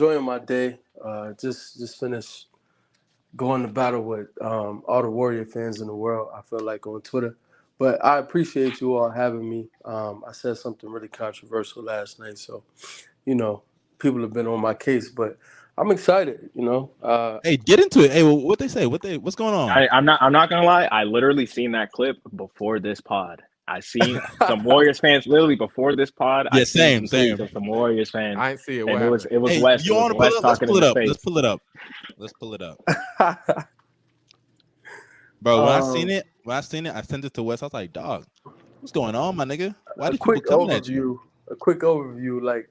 enjoying my day. Just finished going to battle with all the Warrior fans in the world. I feel like on Twitter, but I appreciate you all having me. I said something really controversial last night, so you know people have been on my case, but I'm excited. Hey, get into it. Hey, what they say? What's going on? I'm not gonna lie. I literally seen that clip before this pod. I seen some Warriors fans literally before this pod. Yeah, I seen same. some tweets of some Warriors fans. I ain't see it. And What it was happened? it was Hey, West. you It was want to pull West it up? Let's talking pull in it his up. face. Let's pull it up. Let's pull it up. Bro, when I seen it, I sent it to Wes. I was like, dog, what's going on, my nigga? Why A do people quick coming at you? overview. A quick overview. Like,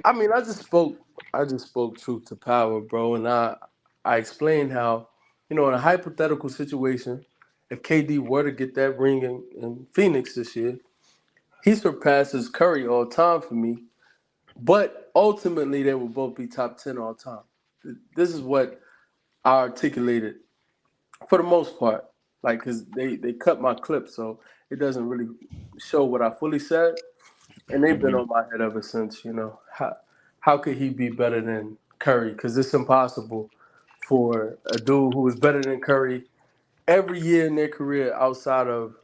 I mean, I just spoke truth to power, bro, and I explained how, in a hypothetical situation, if KD were to get that ring in Phoenix this year, he surpasses Curry all time for me. But ultimately, they will both be top 10 all time. This is what I articulated for the most part, like, because they cut my clip, so it doesn't really show what I fully said. And they've been on my head ever since. How could he be better than Curry? Because it's impossible for a dude who was better than Curry every year in their career outside of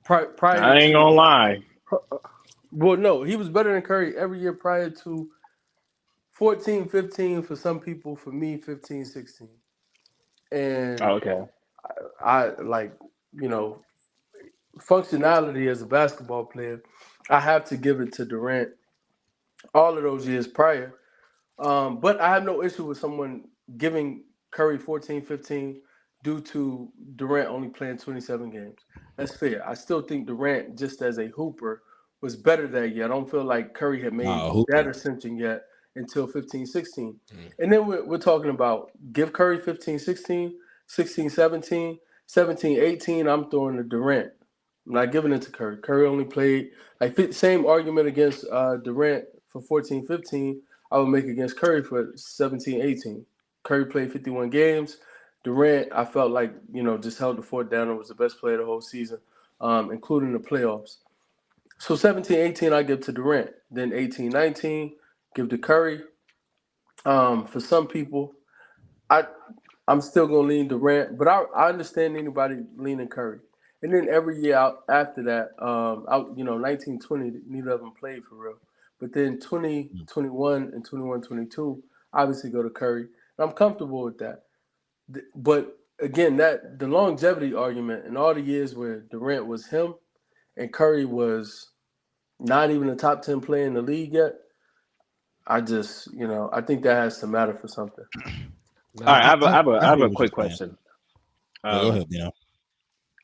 prior I ain't to. gonna lie. Well, no, he was better than Curry every year prior to 14, 15 for some people. For me, 15, 16. And Oh, okay. I like, functionality as a basketball player, I have to give it to Durant all of those years prior. But I have no issue with someone giving Curry 14, 15 due to Durant only playing 27 games. That's fair. I still think Durant, just as a hooper, was better that year. I don't feel like Curry had made that ascension yet until 15, 16. And then we're talking about give Curry 15, 16, 16, 17, 17, 18. I'm throwing to Durant. I'm not giving it to Curry. Curry only played, like, same argument against Durant for 14, 15. I would make against Curry for 17, 18. Curry played 51 games. Durant, I felt like, just held the fort down and was the best player the whole season, including the playoffs. So 17, 18, I give to Durant. Then 18, 19, give to Curry. For some people, I'm still going to lean Durant, but I understand anybody leaning Curry. And then every year out after that, 19, 20, neither of them played for real. But then 20, 21, and 21, 22 obviously go to Curry. And I'm comfortable with that. But again, that the longevity argument and all the years where Durant was him and Curry was not even a top 10 player in the league yet, I just, I think that has to matter for something. All right, I have a quick question. Go ahead,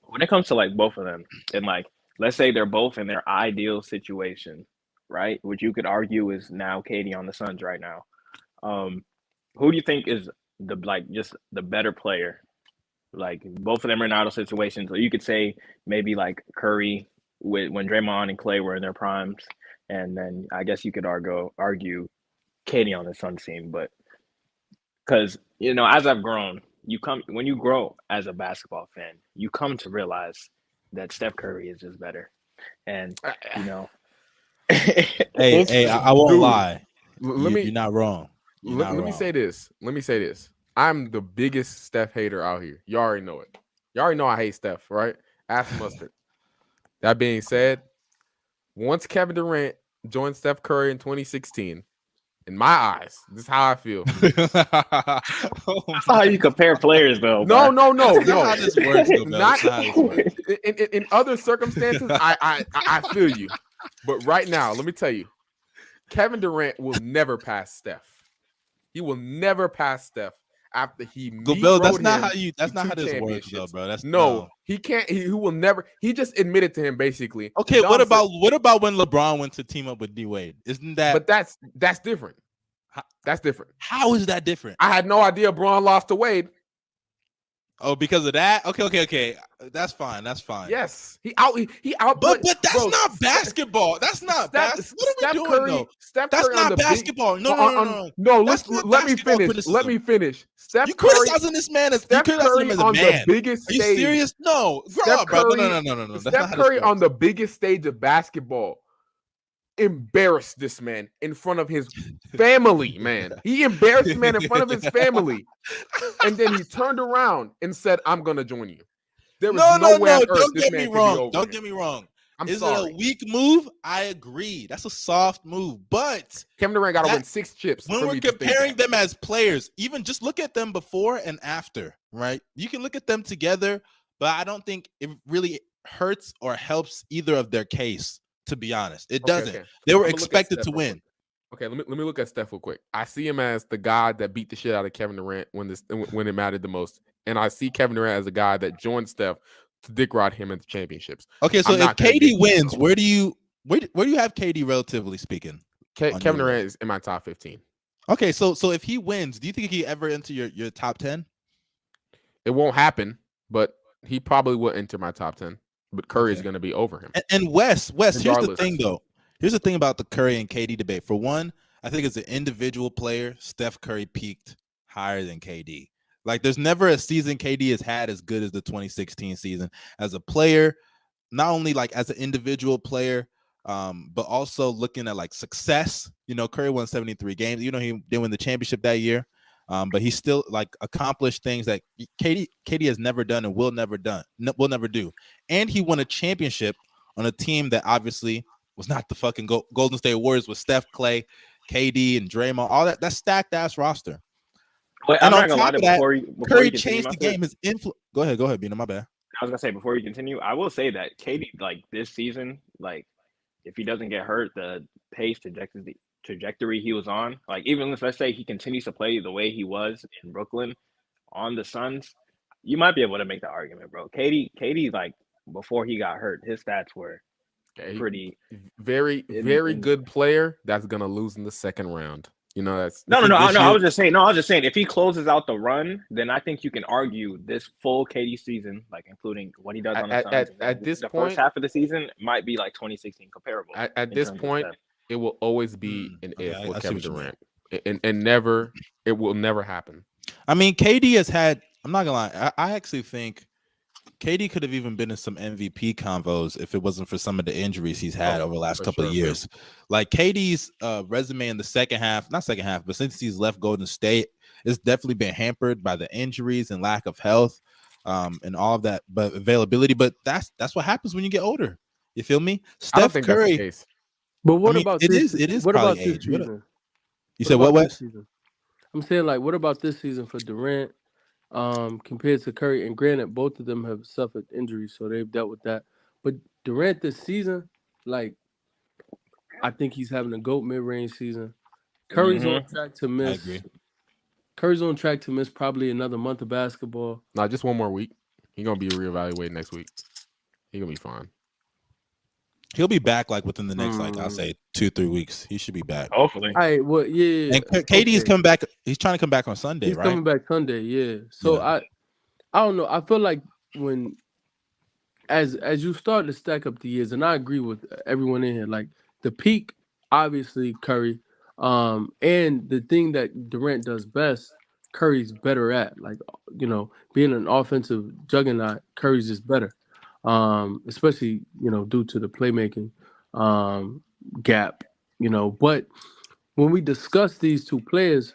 When it comes to like both of them, and like let's say they're both in their ideal situation, right? Which you could argue is now Katie on the Suns right now. Who do you think is just the better player? Like both of them are in ideal situations, or you could say maybe like Curry when Draymond and Clay were in their primes, and then I guess you could argue Katie on the Suns team, but because as I've grown. When you grow as a basketball fan, you come to realize that Steph Curry is just better. And hey, I won't lie. You're not wrong. Let me say this. I'm the biggest Steph hater out here. You already know it. You already know I hate Steph, right? Ask Mustard. That being said, once Kevin Durant joined Steph Curry in 2016, in my eyes, this is how I feel. That's how you compare players, though. No. That's not how this works, though, Not how this works. In other circumstances, I feel you. But right now, let me tell you, Kevin Durant will never pass Steph. He will never pass Steph after he Bill, that's not how this works, though, bro. He can't. He will never. He just admitted to him basically. Okay, what about when LeBron went to team up with D Wade? Isn't that? But that's different. That's different. How is that different? I had no idea Braun lost to Wade. Oh, because of that? Okay. That's fine. Yes. He out. But that's not basketball. That's not basketball. What are we doing, though? That's not basketball. No. Let me finish. You criticizing this man as Steph Curry on the biggest stage. Are you serious? No. Steph Curry on the biggest stage of basketball. embarrassed this man in front of his family, man. He embarrassed the man in front of his family. And then he turned around and said, I'm going to join you. There is no way on earth Don't this get man me could be wrong. over Don't him. get me wrong. I'm Is sorry. it a weak move? I agree. That's a soft move. But Kevin Durant got to win 6 chips. when for we're me to think comparing that. them as players, even just look at them before and after, right? You can look at them together, but I don't think it really hurts or helps either of their case, to be honest. It doesn't. Okay. They were I'ma look at expected Steph to real win. Okay, let me look at Steph real quick. I see him as the guy that beat the shit out of Kevin Durant when it mattered the most, and I see Kevin Durant as a guy that joined Steph to dick ride him into championships. Okay, so I'm if not convinced, KD wins, though. where do you have KD relatively speaking? Kevin Durant is in my top 15. Okay, so if he wins, do you think he ever enter your top 10? It won't happen, but he probably will enter my top 10. But Curry is going to be over him. And Wess, here's the Regardless. thing though. Here's the thing about the Curry and KD debate. For one, I think as an individual player, Steph Curry peaked higher than KD. Like there's never a season KD has had as good as the 2016 season. As a player, not only like as an individual player, but also looking at like success. You know, Curry won 73 games. You know, he didn't win the championship that year. But he still like accomplished things that KD has never done and will never do. And he won a championship on a team that obviously was not the fucking Golden State Warriors with Steph, Clay, KD, and Draymond. All that stacked ass roster. Wait, And I'm on not gonna lie top to of that, before Curry you continue, changed the game. His influence. Go ahead, Bino. My bad. I was gonna say before you continue, I will say that KD like this season, like if he doesn't get hurt, the pace trajectory he was on, like even if let's say he continues to play the way he was in Brooklyn on the Suns, you might be able to make the argument, bro. KD like before he got hurt, his stats were pretty very good player that's gonna lose in the second round. You know, that's no. I was just saying if he closes out the run, then I think you can argue this full KD season, like including what he does on the Suns, at this the point, first half of the season might be like 2016 comparable. At this point, it will always be an if with Kevin Durant, and never it will never happen. I mean, KD has had. I'm not gonna lie. I actually think KD could have even been in some MVP convos if it wasn't for some of the injuries he's had over the last couple of years. Like KD's resume in the not second half, but since he's left Golden State, it's definitely been hampered by the injuries and lack of health, and all of that, but availability. But that's what happens when you get older. You feel me? Steph Curry. That's the case. But what about this? It is. What about this age. season? You said what, Wess? I'm saying like, what about this season for Durant? Compared to Curry, and granted, both of them have suffered injuries, so they've dealt with that. But Durant this season, like, I think he's having a GOAT mid-range season. Curry's on track to miss. I agree. Curry's on track to miss probably another month of basketball. Not just one more week. He's gonna be reevaluated next week. He's gonna be fine. He'll be back like within the next, like I'll say 2-3 weeks. He should be back. Hopefully. All right, well, yeah. And KD's coming back. He's trying to come back on Sunday, He's right? coming back Sunday, yeah. So I don't know. I feel like when as you start to stack up the years, and I agree with everyone in here, like the peak, obviously Curry, and the thing that Durant does best, Curry's better at. Like, you know, being an offensive juggernaut, Curry's just better. Especially, you know, due to the playmaking gap, you know. But when we discuss these two players,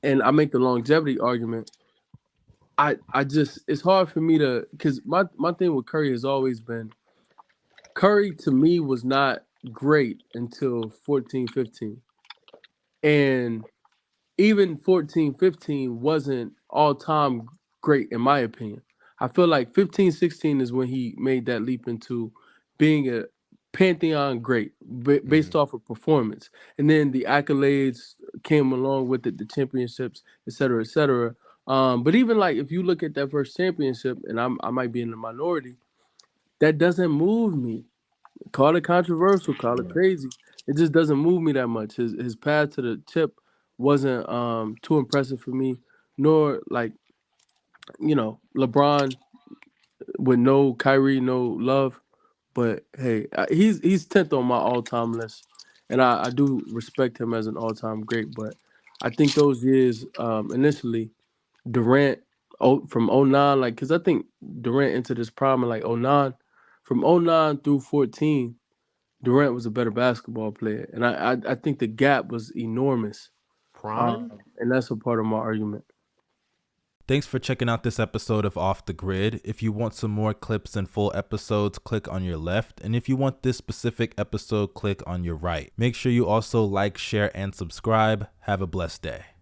and I make the longevity argument, I just, it's hard for me to, because my thing with Curry has always been, Curry to me was not great until 14-15. And even 14-15 wasn't all-time great in my opinion. I feel like 15-16 is when he made that leap into being a pantheon great based off of performance. And then the accolades came along with it, the championships, et cetera, et cetera. But even like if you look at that first championship, and I might be in the minority, that doesn't move me. Call it controversial, call it crazy. It just doesn't move me that much. His path to the chip wasn't too impressive for me, nor like, you know, LeBron with no Kyrie, no love. But hey, he's 10th on my all-time list, and I do respect him as an all-time great. But I think those years initially, Durant from 09, like, because I think Durant entered his prime in like 09. From 09 through 14, Durant was a better basketball player, and I think the gap was enormous, Prime? and that's a part of my argument. Thanks for checking out this episode of Off the Grid. If you want some more clips and full episodes, click on your left. And if you want this specific episode, click on your right. Make sure you also like, share, and subscribe. Have a blessed day.